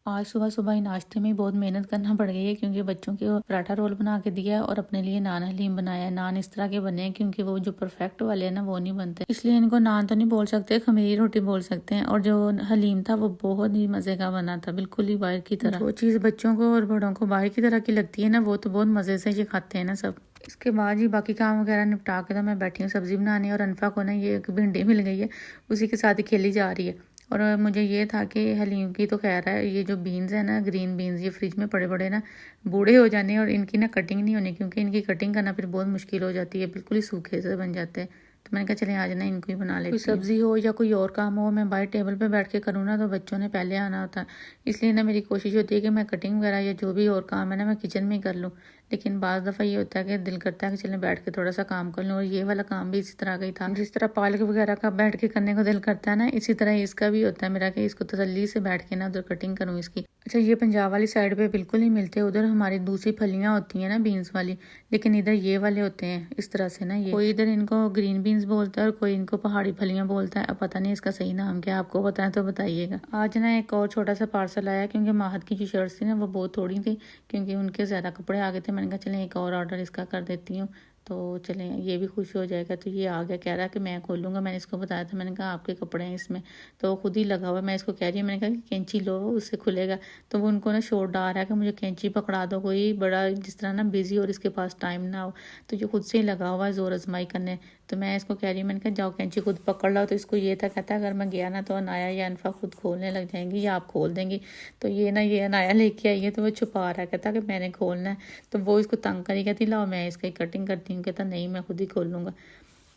आज सुबह सुबह ही नाश्ते में बहुत मेहनत करना पड़ गई है, क्योंकि बच्चों के पराठा रोल बना के दिया है और अपने लिए नान हलीम बनाया है। नान इस तरह के बने हैं क्योंकि वो जो परफेक्ट वाले हैं ना वो नहीं बनते, इसलिए इनको नान तो नहीं बोल सकते, खमीरी रोटी बोल सकते हैं। और जो हलीम था वो बहुत ही मजे का बना था, बिल्कुल ही बाहर की तरह। वो चीज़ बच्चों को और बड़ों को बाहर की तरह की लगती है ना, वो तो बहुत मजे से ये खाते हैं ना सब। इसके बाद ही बाकी काम वगैरह निपटा के तो मैं बैठी हूँ सब्जी बनाने, और अनफा को ना ये एक भिंडी मिल गई है, उसी के साथ ही खेली जा रही है। और मुझे ये था कि हलीम की तो खैर है, ये जो बीन्स है ना, ग्रीन बीन्स, ये फ्रिज में पड़े पड़े ना बूढ़े हो जाने और इनकी ना कटिंग नहीं होनी, क्योंकि इनकी कटिंग करना फिर बहुत मुश्किल हो जाती है, बिल्कुल ही सूखे से बन जाते हैं। तो मैंने कहा चलें आज ना इनको ही बना लेते हैं। कोई सब्जी हो या कोई और काम हो, मैं बाहर टेबल पे बैठ के करूँ ना तो बच्चों ने पहले आना होता है, इसलिए ना मेरी कोशिश होती है कि मैं कटिंग वगैरह या जो भी और काम है ना मैं किचन में ही कर लूँ। लेकिन बाज़ दफ़ा ये होता है कि दिल करता है कि चलें बैठ के थोड़ा सा काम कर लूँ, और ये वाला काम भी इसी तरह का ही था। जिस तरह पालक वगैरह का बैठ के करने को दिल करता है ना, इसी तरह इसका भी होता है मेरा कि इसको तसल्ली से बैठ के ना उधर कटिंग करूँ इसकी। अच्छा, ये पंजाब वाली साइड पे बिल्कुल नहीं मिलते, उधर हमारी दूसरी फलियाँ होती हैं ना बीन्स वाली, लेकिन इधर ये वाले होते हैं इस तरह से ना। ये कोई इधर इनको ग्रीन बीन्स बोलता है और कोई इनको पहाड़ी फलियाँ बोलता है, अब पता नहीं इसका सही नाम क्या, आपको पता है तो बताइएगा। आज ना एक और छोटा सा पार्सल आया, क्योंकि माहद की जो शर्ट्स थी ना वो बहुत थोड़ी थी, क्योंकि उनके ज़्यादा कपड़े आ गए थे। मैंने कहा चलें एक और ऑर्डर इसका कर देती हूँ, तो चलें ये भी खुश हो जाएगा। तो ये आ गया, कह रहा है कि मैं खोलूँगा। मैंने इसको बताया था, मैंने कहा आपके कपड़े हैं इसमें, तो वो खुद ही लगा हुआ है। मैं इसको कह रही हूँ, मैंने कहा कि कैंची लो उससे खुलेगा, तो वो उनको ना शोर आ रहा है कि मुझे कैंची पकड़ा दो, कोई बड़ा जिस तरह ना बिजी और इसके पास टाइम ना हो, तो ये खुद से ही लगा हुआ है जोर आजमाई करने। तो मैं इसको कह रही हूँ, मैंने कहा जाओ कैंची खुद पकड़ लो। तो इसको ये था, कहता है अगर मैं गया ना तो अनाया या अनफा खुद खोलने लग जाएंगी या आप खोल देंगी। तो ये ना ये अनाया लेके आई है, तो वो छुपा रहा है, कहता कि मैंने खोलना है। तो वो इसको तंग करी, कहती लाओ मैं इसकी कटिंग करती हूँ, कहता नहीं मैं खुद ही खोल लूँगा।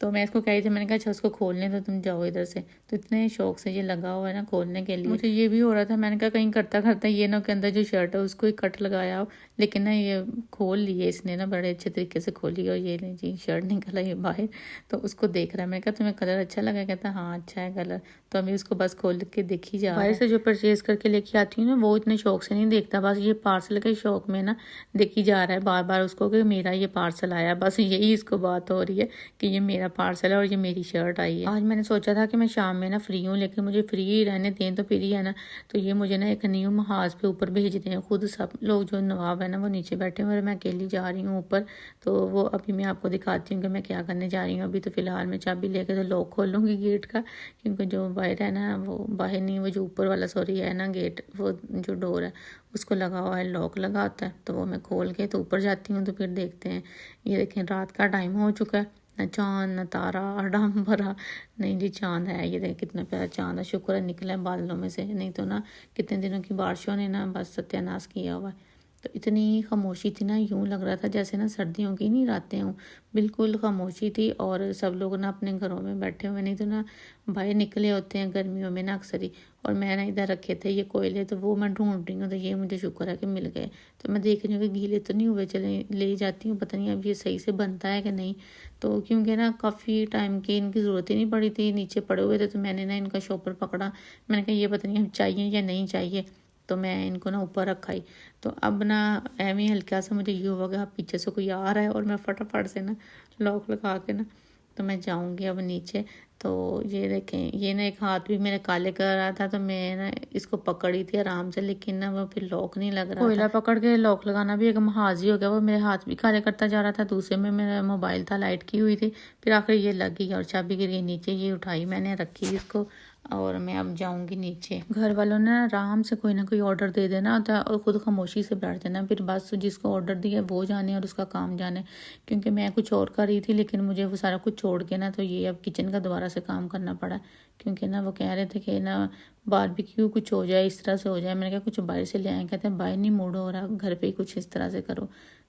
तो मैं इसको कह रही थी, मैंने कहा अच्छा उसको खोलने तो तुम जाओ इधर से। तो इतने शौक से ये लगा हुआ है ना खोलने के लिए, मुझे ये भी हो रहा था, मैंने कहा कहीं करता करता ये ना के अंदर जो शर्ट है उसको ही कट लगाया हो। लेकिन ना ये खोल लिए इसने ना, बड़े अच्छे तरीके से खोली, और ये नहीं जी शर्ट निकला ये बाहर। तो उसको देख रहा है, मैंने कहा तुम्हें कलर अच्छा लगा, कहता हाँ अच्छा है कलर। तो अभी उसको बस खोल के देखी जा रहा है। बाहर से जो परचेज करके लेके आती हूँ ना वो इतने शौक से नहीं देखता, बस ये पार्सल के शौक में ना देखी जा रहा है बार बार उसको कि मेरा ये पार्सल आया, बस यही इसको बात हो रही है कि ये मेरा पार्सल है और ये मेरी शर्ट आई है। आज मैंने सोचा था कि मैं शाम में ना फ्री हूँ, लेकिन मुझे फ्री रहने दें तो फिर ही है ना। तो ये मुझे ना एक न्यू महाज पे ऊपर भेज रहे हैं, खुद सब लोग जो नवाब है ना वो नीचे बैठे हुए, और मैं अकेली जा रही हूँ ऊपर। तो वो अभी मैं आपको दिखाती हूँ कि मैं क्या करने जा रही हूँ। अभी तो फिलहाल मैं चाबी लेके तो लॉक खोलूँगी गेट का, क्योंकि जो बाहर है ना वो बाहर नहीं, वो जो ऊपर वाला सॉरी है ना गेट, वो जो डोर है उसको लगा हुआ है, लॉक लगा होता है। तो वो मैं खोल के तो ऊपर जाती हूँ, तो फिर देखते हैं। ये देखें रात का टाइम हो चुका है, न चांद न तारा आडाम भरा। नहीं जी चांद है, ये देख कितना प्यारा चांद है, शुक्र है निकला है बादलों में से, नहीं तो ना कितने दिनों की बारिशों ने ना बस सत्यानाश किया हुआ है। तो इतनी खामोशी थी ना, यूं लग रहा था जैसे ना सर्दियों की नहीं रातें हूँ, बिल्कुल खामोशी थी। और सब लोग ना अपने घरों में बैठे हुए, नहीं तो ना बाहर निकले होते हैं गर्मियों में ना अक्सर ही। और मैं ना इधर रखे थे ये कोयले, तो वो मैं ढूंढ रही हूँ, तो ये मुझे शुक्र है कि मिल गए। तो मैं देख रही हूँ कि गीले तो नहीं हुए, चले ले जाती हूँ, पता नहीं अब ये सही से बनता है कि नहीं। तो क्योंकि ना काफ़ी टाइम की इनकी ज़रूरत ही नहीं पड़ी थी, नीचे पड़े हुए थे, तो मैंने ना इनका शॉपर पकड़ा, मैंने कहा ये पता नहीं हम चाहिए या नहीं चाहिए, तो मैं इनको ना ऊपर रखाई। तो अब ना एवं हल्का सा मुझे ये हुआ कि पीछे से कोई आ रहा है, और मैं फटाफट से ना लॉक लगा के ना तो मैं जाऊंगी अब नीचे। तो ये देखें, ये ना एक हाथ भी मेरे काले कर रहा था, तो मैं ना इसको पकड़ी थी आराम से, लेकिन ना वो फिर लॉक नहीं लग रहा। कोयला पकड़ के लॉक लगाना भी एक महाज ही हो गया, वो मेरे हाथ भी काले करता जा रहा था। दूसरे में मेरा मोबाइल था, लाइट की हुई थी, फिर आखिर ये लग गई और चाबी गिर गई नीचे। ये उठाई मैंने, रखी इसको, और मैं अब जाऊंगी नीचे। घर वालों ने आराम से कोई ना कोई ऑर्डर दे देना होता है और खुद खामोशी से बैठ जाना, फिर बस जिसको ऑर्डर दिया वो जाने और उसका काम जाने। क्योंकि मैं कुछ और कर रही थी, लेकिन मुझे वो सारा कुछ छोड़ के ना तो ये अब किचन का दोबारा से काम करना पड़ा, क्योंकि ना वो कह रहे थे कि ना बारबेक्यू कुछ हो जाए, इस तरह से हो जाए। मैंने कहा कुछ बाहर से ले आए, कहते हैं बाहर नहीं मूड हो रहा, घर पे ही कुछ इस तरह से करो।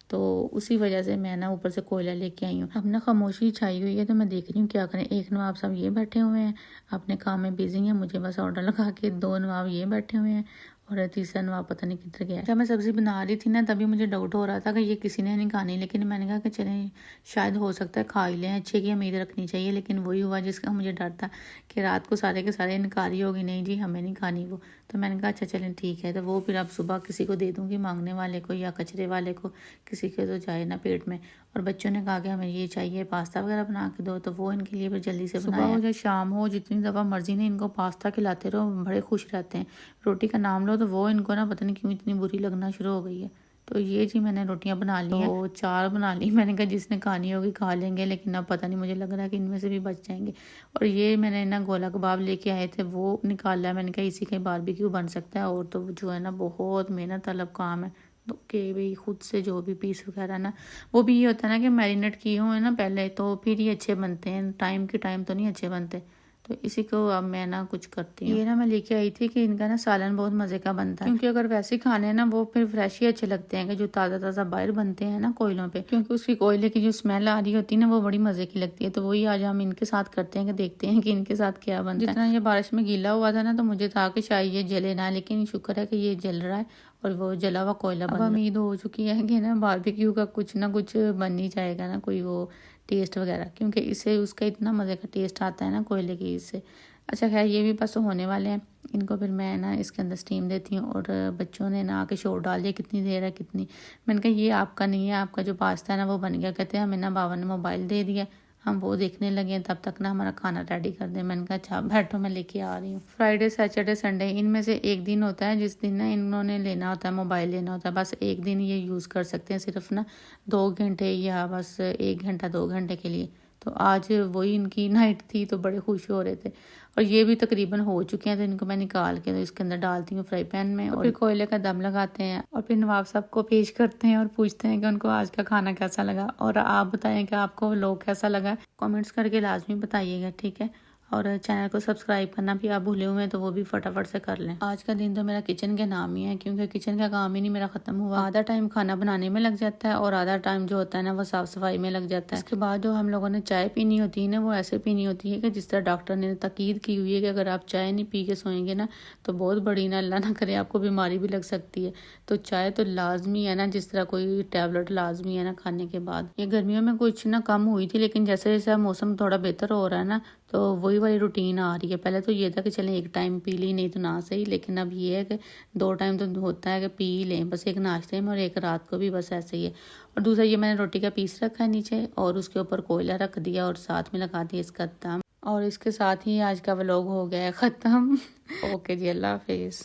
तो उसी वजह से मैं ना ऊपर से कोयला लेके आई हूँ। अब ना खामोशी छाई हुई है, तो मैं देख रही हूँ क्या करें। एक नवाब साहब ये बैठे हुए हैं अपने काम में बिजी हैं, मुझे बस ऑर्डर लगा के, दो नवाब ये बैठे हुए हैं, और तीसरा नवाब पता नहीं किधर गया है। जब मैं सब्जी बना रही थी ना तभी मुझे डाउट हो रहा था कि ये किसी ने नहीं खानी, लेकिन मैंने कहा कि चलें शायद हो सकता है खा ही लें, अच्छे की उम्मीद रखनी चाहिए। लेकिन वही हुआ जिसका मुझे डर था कि रात को सारे के सारे इनकारी होगी, नहीं जी हमें नहीं खानी वो। तो मैंने कहा अच्छा चलें ठीक है। तो वो फिर अब सुबह किसी को दे दूँगी, मांगने वाले को या कचरे वाले को, किसी के तो जाए ना पेट में। और बच्चों ने कहा कि हमें ये चाहिए, पास्ता वगैरह बना के दो, तो वो इनके लिए फिर जल्दी से बनाया। सुबह हो या शाम हो, जितनी दफ़ा मर्जी ने इनको पास्ता खिलाते रहो, बड़े खुश रहते हैं। रोटी का नाम लो तो वो इनको ना पता नहीं क्यों इतनी बुरी लगना शुरू हो गई है। तो ये जी मैंने रोटियां बना ली हैं, तो 4 बना ली। मैंने कहा जिसने खानी होगी खा लेंगे, लेकिन अब पता नहीं, मुझे लग रहा है कि इनमें से भी बच जाएंगे। और ये मैंने ना गोला कबाब लेके आए थे, वो निकाला है। मैंने कहा इसी का बारबेक्यू बन सकता है। और तो जो है ना बहुत मेहनत तलब काम है, तो कि भाई खुद से जो भी पीस वगैरह ना, वो भी ये होता है ना कि मैरिनेट किए हुए ना पहले, तो फिर ये अच्छे बनते हैं। टाइम के टाइम तो नहीं अच्छे बनते। तो इसी को अब मैं ना कुछ करती हूँ। ये ना मैं लेके आई थी कि इनका ना सालन बहुत मज़े का बनता है, क्योंकि अगर वैसे खाने हैं ना वो फिर फ्रेश ही अच्छे लगते हैं कि जो ताज़ा ताज़ा बाहर बनते हैं ना कोयलों पे, क्योंकि उसकी कोयले की जो स्मेल आ रही होती है ना वो बड़ी मज़े की लगती है। तो वही आज हम इनके साथ करते हैं कि देखते हैं कि इनके साथ क्या बनता है। जितना ये बारिश में गीला हुआ था ना, तो मुझे था कि शायद ये जले ना, लेकिन शुक्र है कि ये जल रहा है और वो जला हुआ कोयला बन रहा है। अब उम्मीद हो चुकी है कि ना बारबेक्यू का कुछ ना कुछ बन ही जाएगा ना, कोई वो टेस्ट वगैरह, क्योंकि इससे उसका इतना मज़े का टेस्ट आता है ना कोयले की इससे। अच्छा खैर ये भी बस होने वाले हैं। इनको फिर मैं ना इसके अंदर स्टीम देती हूँ। और बच्चों ने ना आके शोर डाल दिया कितनी देर है कितनी। मैंने कहा ये आपका नहीं है, आपका जो पास्ता है ना वो बन गया। कहते हैं हमें ना बाबा ने मोबाइल दे दिया, हम वो देखने लगे हैं, तब तक ना हमारा खाना रेडी कर दें। मैंने कहा अच्छा बैठो मैं लेके आ रही हूँ। फ्राइडे सैटरडे संडे इनमें से एक दिन होता है जिस दिन ना इन्होंने लेना होता है, मोबाइल लेना होता है। बस एक दिन ये यूज़ कर सकते हैं, सिर्फ ना 2 घंटे या बस 1 घंटा 2 घंटे के लिए। तो आज वही इनकी नाइट थी, तो बड़े खुश हो रहे थे। और ये भी तकरीबन हो चुके हैं, तो इनको मैं निकाल के तो इसके अंदर डालती हूँ फ्राई पैन में। और फिर कोयले का दम लगाते हैं और फिर नवाब साहब को पेश करते हैं और पूछते हैं कि उनको आज का खाना कैसा लगा। और आप बताएं कि आपको व्लॉग कैसा लगा, कमेंट्स करके लाजमी बताइएगा, ठीक है। और चैनल को सब्सक्राइब करना भी आप भूले हुए हैं तो वो भी फटाफट से कर लें। आज का दिन तो मेरा किचन के नाम ही है, क्योंकि किचन का काम ही नहीं मेरा ख़त्म हुआ। आधा टाइम खाना बनाने में लग जाता है और आधा टाइम जो होता है ना वो साफ़ सफाई में लग जाता है। इसके बाद जो हम लोगों ने चाय पीनी होती है ना, वो ऐसे पीनी होती है कि जिस तरह डॉक्टर ने ताकीद की हुई है कि अगर आप चाय नहीं पी के सोएंगे ना तो बहुत बड़ी ना, अल्लाह ना करे, आपको बीमारी भी लग सकती है। तो चाय तो लाजमी है ना, जिस तरह कोई टैबलेट लाजमी है ना खाने के बाद। ये गर्मियों में कुछ ना कम हुई थी, लेकिन जैसे जैसे मौसम थोड़ा बेहतर हो रहा है ना, तो वही वाली रूटीन आ रही है। पहले तो ये था कि चलें एक टाइम पी ली नहीं तो ना सही, लेकिन अब ये है कि 2 टाइम तो होता है कि पी ही लें, बस एक नाश्ते में और एक रात को भी, बस ऐसे ही है। और दूसरा ये मैंने रोटी का पीस रखा है नीचे और उसके ऊपर कोयला रख दिया और साथ में लगा दिया इसका दम। और इसके साथ ही आज का व्लॉग हो गया है ख़त्म। ओके जी, अल्लाह हाफिज़।